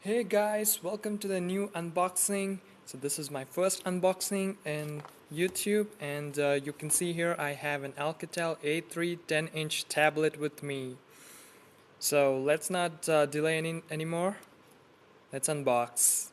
Hey guys, welcome to the new unboxing. So this is my first unboxing in YouTube, and you can see here I have an Alcatel A3 10-inch tablet with me. So let's not delay anymore. Let's unbox.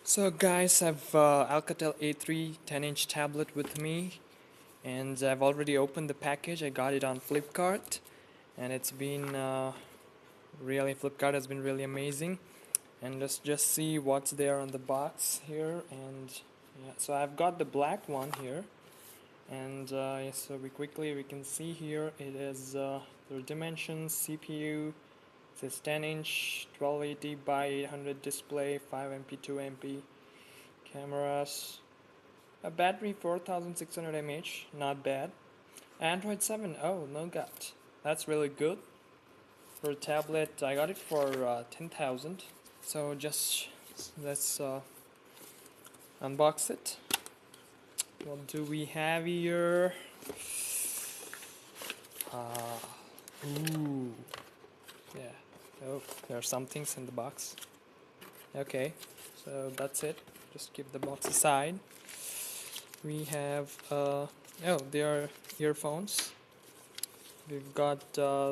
So guys, I've Alcatel A3 10-inch tablet with me, and I've already opened the package. I got it on Flipkart, and it's been Flipkart has been really amazing. And let's just see what's there on the box here. And yeah, so I've got the black one here, and so we can see here it is the dimensions. CPU says 10-inch 1280 by 800 display, 5MP 2MP cameras, a battery 4600 mAh, not bad. Android 7, oh no gut, that's really good for a tablet. I got it for 10,000. So just let's unbox it. What do we have here? Ooh, yeah. Oh, there are some things in the box. Okay, so that's it. Just keep the box aside. We have they are earphones. We've got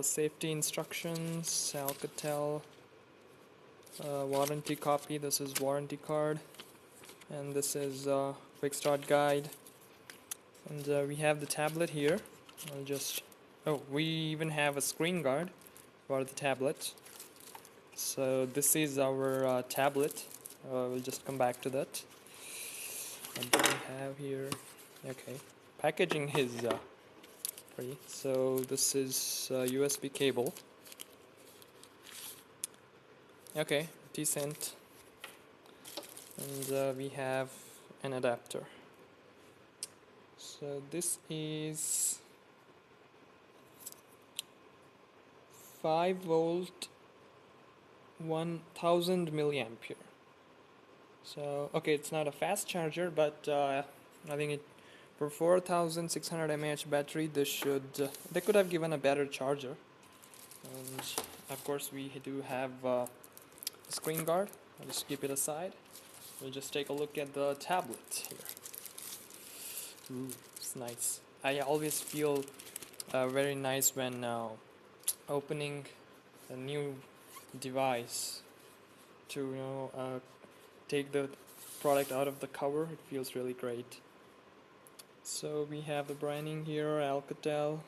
safety instructions, Alcatel warranty copy. This is warranty card, and this is quick start guide. And we have the tablet here. We even have a screen guard for the tablet. So this is our tablet. We'll just come back to that. What do we have here? Okay, packaging is free. So this is USB cable. Okay, decent. And we have an adapter. So this is 5V 1000 milliampere. So okay, it's not a fast charger, but I think for 4600 mAh battery, they could have given a better charger. And of course we do have a screen guard. I'll just keep it aside. We'll just take a look at the tablet here. Ooh, it's nice. I always feel very nice when opening a new device to take the product out of the cover. It feels really great. So we have the branding here, Alcatel.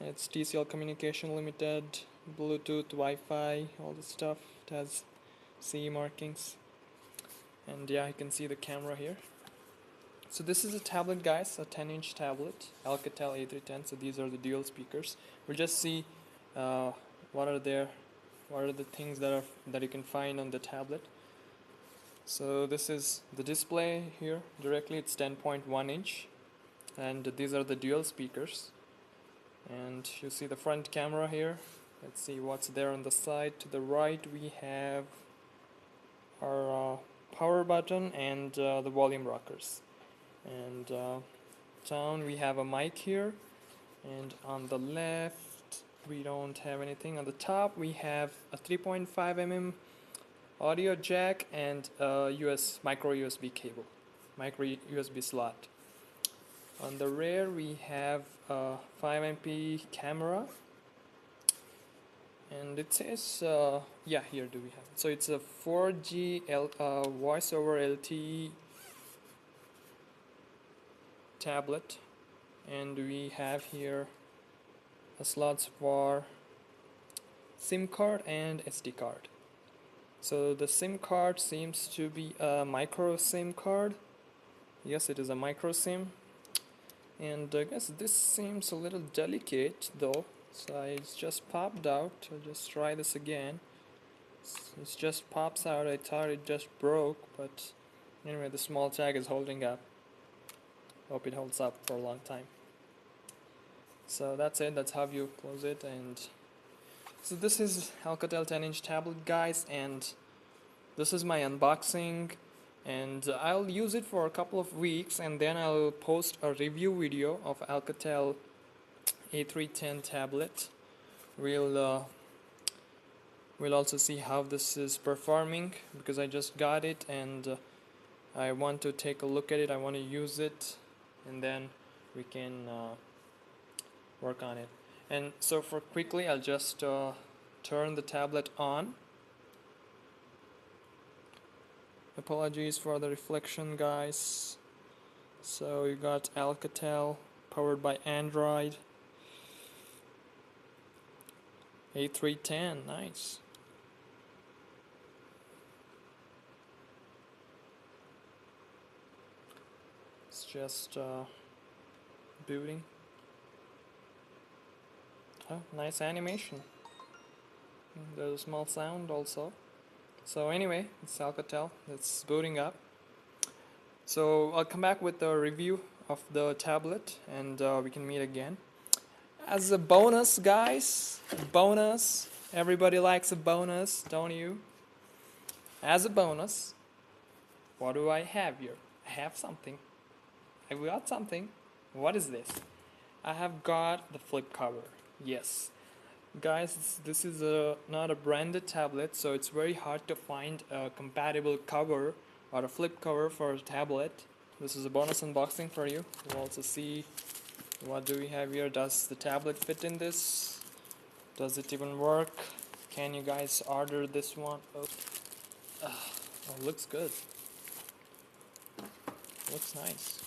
It's TCL Communication Limited, Bluetooth, Wi-Fi, all this stuff. It has CE markings. And yeah, you can see the camera here. So this is a tablet, guys, a 10-inch tablet, Alcatel A310. So these are the dual speakers. We'll just see what are the things that you can find on the tablet. So this is the display here directly. It's 10.1 inch, and these are the dual speakers. And you see the front camera here. Let's see what's there on the side. To the right we have our power button and the volume rockers. And down we have a mic here, and on the left we don't have anything. On the top we have a 3.5mm audio jack and a micro USB cable, micro USB slot. On the rear we have a 5MP camera, and it says here do we have it. So it's a 4G voice over LTE tablet, and we have here a slots for SIM card and SD card. So the SIM card seems to be a micro SIM card. Yes, it is a micro SIM, and I guess this seems a little delicate though, so it's just popped out. I'll just try this again. It just pops out. I thought it just broke, but anyway, the small tag is holding up. Hope it holds up for a long time. So that's it. That's how you close it, and So this is Alcatel 10-inch tablet, guys, and this is my unboxing, and I'll use it for a couple of weeks and then I'll post a review video of Alcatel A310 tablet. We'll also see how this is performing because I just got it and I want to take a look at it. I want to use it and then we can work on it. And so for quickly I'll just turn the tablet on. Apologies for the reflection, guys. So you got Alcatel powered by Android A310, nice. It's just booting. Oh, nice animation. There's a small sound also. So anyway, it's Alcatel. It's booting up. So I'll come back with a review of the tablet and we can meet again. As a bonus, guys, bonus. Everybody likes a bonus, don't you? As a bonus, what do I have here? I have something. I've got something. What is this? I have got the flip cover. Yes. Guys, this is not a branded tablet, so it's very hard to find a compatible cover or a flip cover for a tablet. This is a bonus unboxing for you. We'll also see what do we have here. Does the tablet fit in this? Does it even work? Can you guys order this one? Oh, looks good. Looks nice.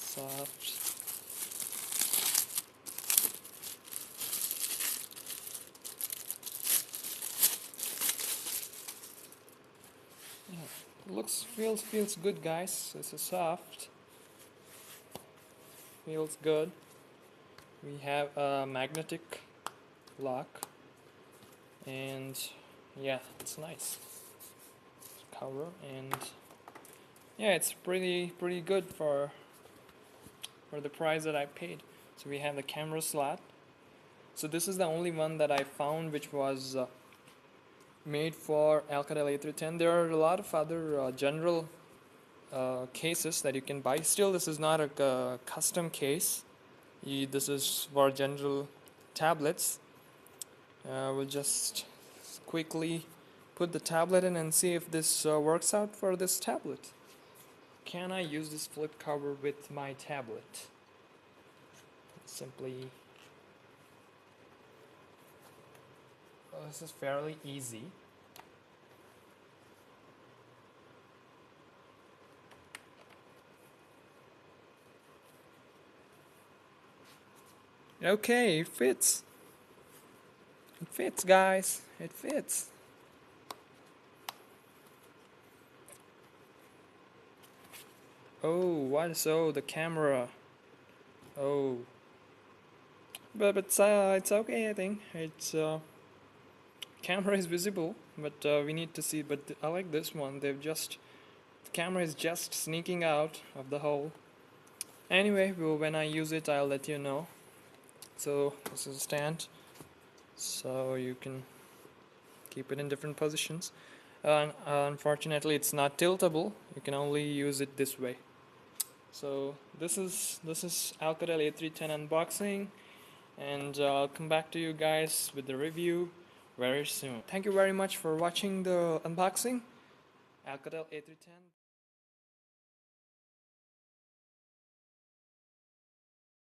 Soft. Yeah, feels good, guys. This is soft. Feels good. We have a magnetic lock, and yeah, it's nice. Cover, and yeah, it's pretty good for the price that I paid. So we have the camera slot. So this is the only one that I found which was made for Alcatel A310. There are a lot of other general cases that you can buy. Still, this is not a custom case. This is for general tablets. We'll just quickly put the tablet in and see if this works out for this tablet. Can I use this flip cover with my tablet? Simply, this is fairly easy. Okay, it fits. It fits, guys. It fits. Oh, what? So the camera. Oh, but it's okay. I think it's camera is visible, but we need to see. But I like this one. The camera is just sneaking out of the hole. Anyway, well, when I use it, I'll let you know. So this is a stand, so you can keep it in different positions. Unfortunately, it's not tiltable. You can only use it this way. So this is Alcatel A310 unboxing, and I'll come back to you guys with the review very soon. Thank you very much for watching the unboxing. Alcatel A310.